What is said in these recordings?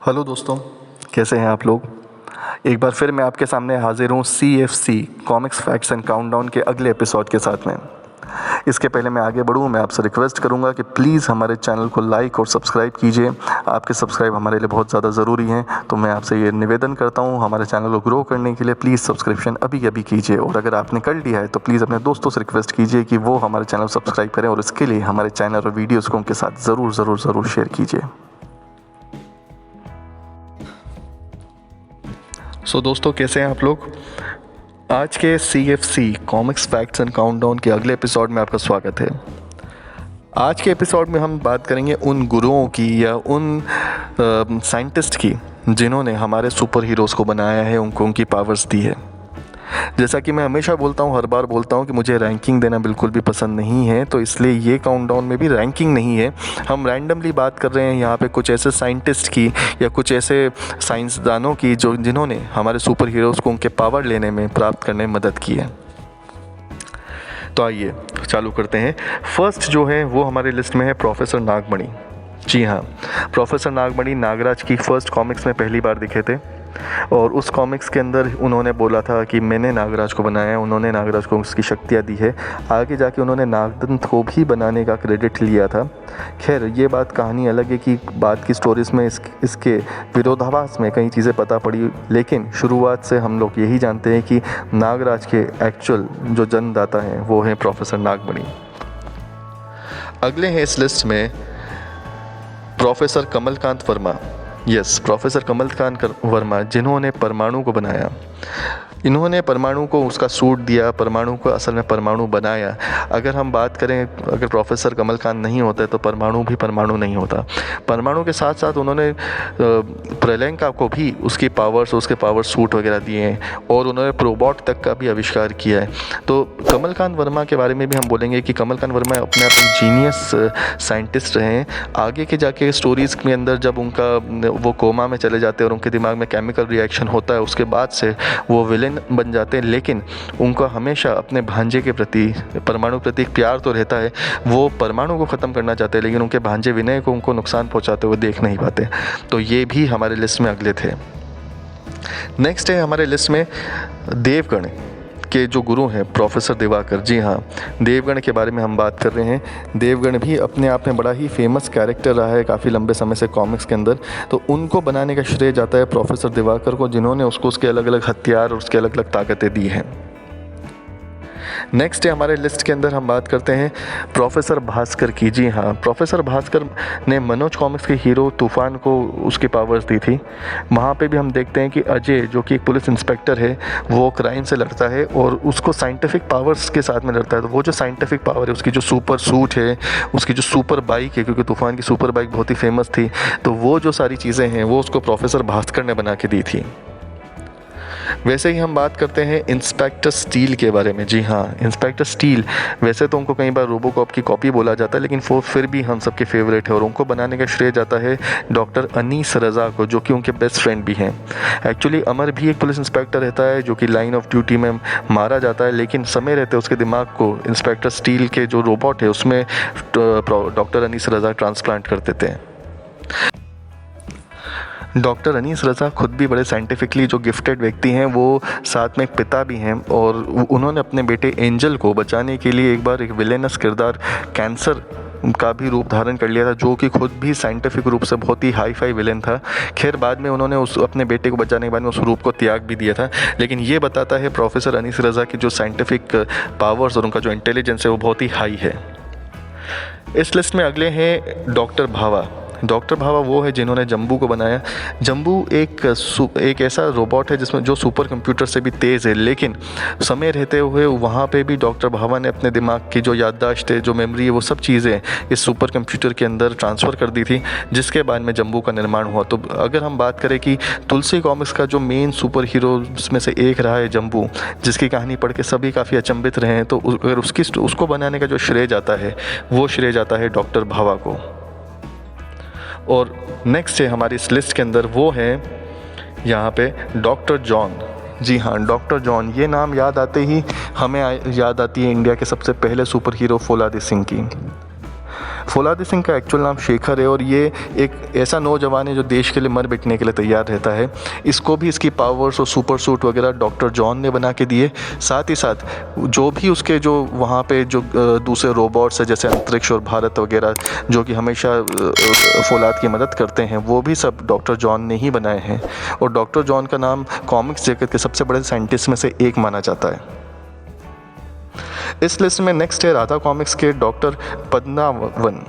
Hello दोस्तों, कैसे हैं आप लोग। एक बार फिर मैं आपके सामने हाजिर हूँ CFC comics facts and countdown के अगले एपिसोड के साथ में। इसके पहले मैं आगे बढ़ूँ, मैं आपसे रिक्वेस्ट करूँगा कि प्लीज़ हमारे चैनल को लाइक और सब्सक्राइब कीजिए। आपके सब्सक्राइब हमारे लिए बहुत ज़्यादा ज़रूरी हैं, तो मैं आपसे ये निवेदन करता हूँ, हमारे चैनल को ग्रो करने के लिए प्लीज़ सब्सक्रिप्शन अभी अभी कीजिए। और अगर आपने कर लिया है तो प्लीज़ अपने दोस्तों से रिक्वेस्ट कीजिए कि वो हमारे चैनल सब्सक्राइब करें, और इसके लिए हमारे चैनल और वीडियोज़ को उनके साथ ज़रूर शेयर कीजिए। दोस्तों, कैसे हैं आप लोग। आज के CFC comics facts and countdown के अगले एपिसोड में आपका स्वागत है। आज के एपिसोड में हम बात करेंगे उन गुरुओं की या उन साइंटिस्ट की जिन्होंने हमारे सुपर हीरोज़ को बनाया है, उनको उनकी पावर्स दी है। जैसा कि मैं हमेशा बोलता हूँ, हर बार बोलता हूँ कि मुझे रैंकिंग देना बिल्कुल भी पसंद नहीं है, तो इसलिए ये काउंटडाउन में भी रैंकिंग नहीं है। हम रैंडमली बात कर रहे हैं यहाँ पे कुछ ऐसे साइंटिस्ट की या कुछ ऐसे साइंसदानों की जिन्होंने हमारे सुपर हीरोज़ को उनके पावर लेने में, प्राप्त करने में मदद की है। तो आइए चालू करते हैं। फर्स्ट जो है वो हमारी लिस्ट में है प्रोफेसर नागमणि। जी हाँ, प्रोफेसर नागमणि नागराज की फर्स्ट कॉमिक्स में पहली बार दिखे थे, और उस कॉमिक्स के अंदर उन्होंने बोला था कि मैंने नागराज को बनाया है, उन्होंने नागराज को उसकी शक्तियाँ दी है। आगे जाके उन्होंने नागदंत को भी बनाने का क्रेडिट लिया था। खैर, ये बात कहानी अलग है कि बाद की स्टोरीज़ में इसके विरोधाभास में कई चीज़ें पता पड़ी, लेकिन शुरुआत से हम लोग यही जानते हैं कि नागराज के एक्चुअल जो जन्मदाता हैं वो हैं प्रोफेसर नागमणि। अगले हैं इस लिस्ट में प्रोफेसर कमलकांत वर्मा। प्रोफेसर कमलकांत वर्मा, जिन्होंने परमाणु को बनाया। इन्होंने परमाणु को उसका सूट दिया, परमाणु को असल में परमाणु बनाया। अगर हम बात करें, अगर प्रोफेसर कमलकांत नहीं होता तो परमाणु भी परमाणु नहीं होता। परमाणु के साथ साथ उन्होंने प्रलयंका को भी उसके पावर सूट वगैरह दिए हैं, और उन्होंने प्रोबॉट तक का भी आविष्कार किया है। तो कमलकांत वर्मा के बारे में भी हम बोलेंगे कि कमलकांत वर्मा अपने आप में जीनियस साइंटिस्ट रहे हैं। आगे के जाके स्टोरीज़ के अंदर जब वो कोमा में चले जाते हैं और उनके दिमाग में केमिकल रिएक्शन होता है, उसके बाद से वो विलेन बन जाते हैं, लेकिन उनका हमेशा अपने भांजे के प्रति, परमाणु प्रति प्यार तो रहता है। वो परमाणु को ख़त्म करना चाहते हैं, लेकिन उनके भांजे विनय को उनको नुकसान पहुंचाते हुए देख नहीं पाते। तो ये भी हमारे लिस्ट में अगले थे। नेक्स्ट है हमारे लिस्ट में देवगण के जो गुरु हैं प्रोफेसर दिवाकर। जी हाँ, देवगण के बारे में हम बात कर रहे हैं। देवगण भी अपने आप में बड़ा ही फेमस कैरेक्टर रहा है काफ़ी लंबे समय से कॉमिक्स के अंदर। तो उनको बनाने का श्रेय जाता है प्रोफेसर दिवाकर को, जिन्होंने उसको उसके अलग अलग हथियार और उसके अलग अलग ताकतें दी हैं। नेक्स्ट है हमारे लिस्ट के अंदर हम बात करते हैं प्रोफेसर भास्कर की। जी हाँ, प्रोफेसर भास्कर ने मनोज कॉमिक्स के हीरो तूफान को उसकी पावर्स दी थी। वहाँ पे भी हम देखते हैं कि अजय, जो कि एक पुलिस इंस्पेक्टर है, वो क्राइम से लड़ता है और उसको साइंटिफिक पावर्स के साथ में लड़ता है। तो वो जो साइंटिफिक पावर है, उसकी जो सुपर सूट है, उसकी जो सुपर बाइक है, क्योंकि तूफान की सुपर बाइक बहुत ही फेमस थी, तो वो जो सारी चीज़ें हैं वो उसको प्रोफेसर भास्कर ने बना के दी थी। वैसे ही हम बात करते हैं इंस्पेक्टर स्टील के बारे में। जी हाँ, इंस्पेक्टर स्टील, वैसे तो उनको कई बार रोबोकॉप की कॉपी बोला जाता है, लेकिन वो फिर भी हम सबके फेवरेट है, और उनको बनाने का श्रेय जाता है डॉक्टर अनीस रज़ा को, जो कि उनके बेस्ट फ्रेंड भी हैं। एक्चुअली अमर भी एक पुलिस इंस्पेक्टर रहता है जो कि लाइन ऑफ ड्यूटी में मारा जाता है, लेकिन समय रहते उसके दिमाग को इंस्पेक्टर स्टील के जो रोबोट है उसमें डॉक्टर अनीस रज़ा ट्रांसप्लांट कर देते हैं। डॉक्टर अनीस रज़ा खुद भी बड़े साइंटिफिकली जो गिफ्टेड व्यक्ति हैं, वो साथ में एक पिता भी हैं, और उन्होंने अपने बेटे एंजल को बचाने के लिए एक बार एक विलेनस किरदार कैंसर का भी रूप धारण कर लिया था, जो कि खुद भी साइंटिफिक रूप से बहुत ही हाई फाई विलेन था। खैर, बाद में उन्होंने अपने बेटे को बचाने के बाद में उस रूप को त्याग भी दिया था, लेकिन ये बताता है प्रोफेसर अनीस रज़ा की जो साइंटिफिक पावर्स और उनका जो इंटेलिजेंस है वो बहुत ही हाई है। इस लिस्ट में अगले हैं डॉक्टर भावा। डॉक्टर भावा वो है जिन्होंने जम्बू को बनाया। जम्बू एक ऐसा रोबोट है जिसमें जो सुपर कंप्यूटर से भी तेज़ है, लेकिन समय रहते हुए वहाँ पे भी डॉक्टर भावा ने अपने दिमाग की जो याददाश्त है, जो मेमोरी है, वो सब चीज़ें इस सुपर कंप्यूटर के अंदर ट्रांसफ़र कर दी थी, जिसके बाद में जम्बू का निर्माण हुआ। तो अगर हम बात करें कि तुलसी कॉमिक्स का जो मेन सुपर हीरो में से एक रहा है जम्बू, जिसकी कहानी पढ़ के सभी काफ़ी अचंभित रहे हैं, तो अगर उसको बनाने का जो श्रेय जाता है वो श्रेय जाता है डॉक्टर भावा को। और नेक्स्ट है हमारी इस लिस्ट के अंदर, वो है यहाँ पे डॉक्टर जॉन। जी हाँ, डॉक्टर जॉन, ये नाम याद आते ही हमें याद आती है इंडिया के सबसे पहले सुपर हीरो फौलादी सिंह की। फौलादी सिंह का एक्चुअल नाम शेखर है और ये एक ऐसा नौजवान है जो देश के लिए मर मिटने के लिए तैयार रहता है। इसको भी इसकी पावर्स और सुपर सूट वगैरह डॉक्टर जॉन ने बना के दिए। साथ ही साथ जो भी उसके जो वहाँ पे जो दूसरे रोबोट्स है जैसे अंतरिक्ष और भारत वगैरह जो कि हमेशा फौलाद की मदद करते हैं, वो भी सब डॉक्टर जॉन ने ही बनाए हैं। और डॉक्टर जॉन का नाम कॉमिक्स जगत के सबसे बड़े साइंटिस्ट में से एक माना जाता है। इस लिस्ट में नेक्स्ट है राधा कॉमिक्स के डॉक्टर पद्मावन।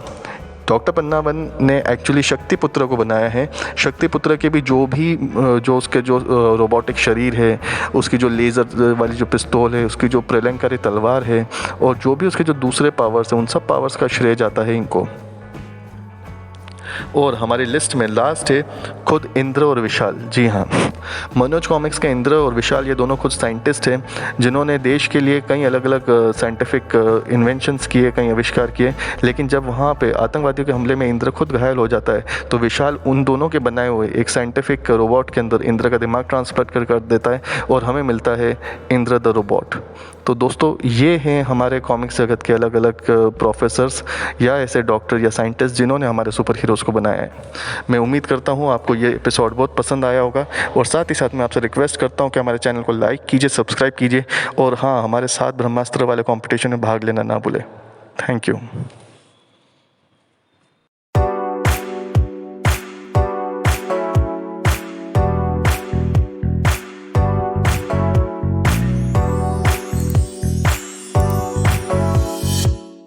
डॉक्टर पद्मावन ने एक्चुअली शक्तिपुत्र को बनाया है। शक्तिपुत्र के भी जो उसके जो रोबोटिक शरीर है, उसकी जो लेज़र वाली जो पिस्तौल है, उसकी जो प्रलंकारी तलवार है और जो भी उसके जो दूसरे पावर्स हैं, उन सब पावर्स का श्रेय जाता है इनको। और हमारी लिस्ट में लास्ट है खुद इंद्र और विशाल। जी हाँ, मनोज कॉमिक्स के इंद्र और विशाल ये दोनों खुद साइंटिस्ट हैं जिन्होंने देश के लिए कई अलग अलग साइंटिफिक इन्वेंशंस किए, कई आविष्कार किए। लेकिन जब वहाँ पे आतंकवादियों के हमले में इंद्र खुद घायल हो जाता है तो विशाल उन दोनों के बनाए हुए एक साइंटिफिक रोबोट के अंदर इंद्र का दिमाग ट्रांसफर कर देता है और हमें मिलता है इंद्र द रोबोट। तो दोस्तों ये हैं हमारे कॉमिक्स जगत के अलग अलग प्रोफेसर्स या ऐसे डॉक्टर या साइंटिस्ट जिन्होंने हमारे सुपर हीरोज़ को बनाया है। मैं उम्मीद करता हूँ आपको ये एपिसोड बहुत पसंद आया होगा और साथ ही साथ मैं आपसे रिक्वेस्ट करता हूँ कि हमारे चैनल को लाइक कीजिए, सब्सक्राइब कीजिए और हाँ, हमारे साथ ब्रह्मास्त्र वाले कॉम्पिटिशन में भाग लेना ना भूलें। Thank you.